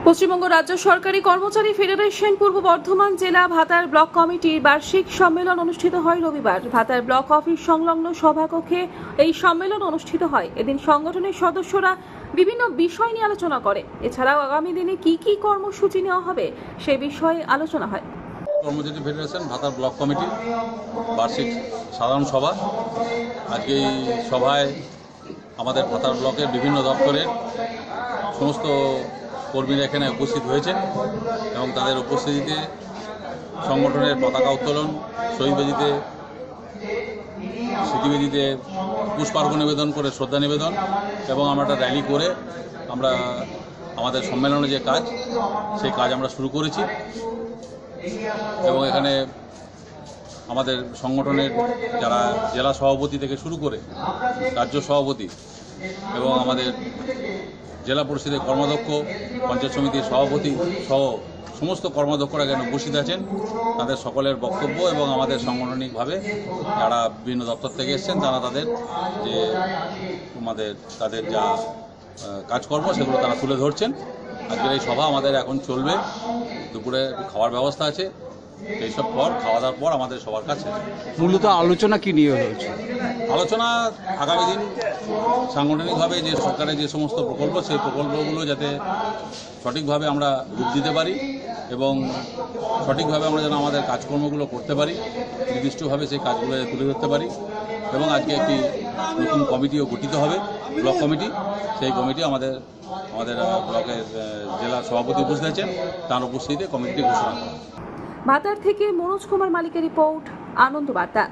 পশ্চিমবঙ্গ রাজ্য সরকারি কর্মচারী ফেডারেশন পূর্ব বর্ধমান জেলা ভাতার ব্লক কমিটির বার্ষিক সম্মেলন অনুষ্ঠিত হয় রবিবার। ভাতার ব্লক অফিস সংলগ্ন সভাকক্ষে এই সম্মেলন অনুষ্ঠিত হয়। এদিন সংগঠনের সদস্যরা বিভিন্ন বিষয় নিয়ে আলোচনা করে। এছাড়াও আগামী দিনে কি কি কর্মসূচি নেওয়া হবে সে বিষয়ে আলোচনা হয়। কর্মচারী ফেডারেশন ভাতার ব্লক কমিটি বার্ষিক সাধারণ সভা। আজকে এই সভায় আমাদের ভাতার ব্লকের বিভিন্ন দপ্তরের সমস্ত কর্মীরা এখানে উপস্থিত হয়েছেন এবং তাদের উপস্থিতিতে সংগঠনের পতাকা উত্তোলন, শহীদবেদিতে স্মৃতিবেদিতে পুষ্পার্ঘ্য নিবেদন করে শ্রদ্ধা নিবেদন এবং আমরা একটা র্যালি করে আমরা আমাদের সম্মেলনের যে কাজ সেই কাজ আমরা শুরু করেছি। এবং এখানে আমাদের সংগঠনের যারা জেলা সভাপতি থেকে শুরু করে রাজ্য সভাপতি এবং আমাদের জেলা পরিষদের কর্মাধ্যক্ষ, পঞ্চায়েত সমিতির সভাপতি সহ সমস্ত কর্মাধ্যক্ষরা এখানে উপস্থিত আছেন। তাদের সকলের বক্তব্য এবং আমাদের সাংগঠনিকভাবে যারা বিভিন্ন দপ্তর থেকে এসেছেন তারা তাদের যা কাজকর্ম সেগুলো তারা তুলে ধরছেন। আজকের এই সভা আমাদের এখন চলবে, দুপুরে খাওয়ার ব্যবস্থা আছে, এইসব পর খাওয়া দাওয়ার পর আমাদের সবার কাছে মূলত আলোচনা কি নিয়ে হয়েছে? আলোচনা আগামী দিন সাংগঠনিকভাবে যে সরকারের যে সমস্ত প্রকল্প সেই প্রকল্পগুলো যাতে সঠিকভাবে আমরা রূপ দিতে পারি এবং সঠিকভাবে আমরা যেন আমাদের কাজকর্মগুলো করতে পারি, নির্দিষ্টভাবে সেই কাজগুলো তুলে ধরতে পারি। এবং আজকে একটি নতুন কমিটিও গঠিত হবে, ব্লক কমিটি। সেই কমিটি আমাদের ব্লকের জেলা সভাপতি উপস্থিত আছেন, তার উপস্থিতিতে কমিটি ঘোষণা করা। ভাতার থেকে মনোজ কুমার মালিকের রিপোর্ট, আনন্দ বার্তা।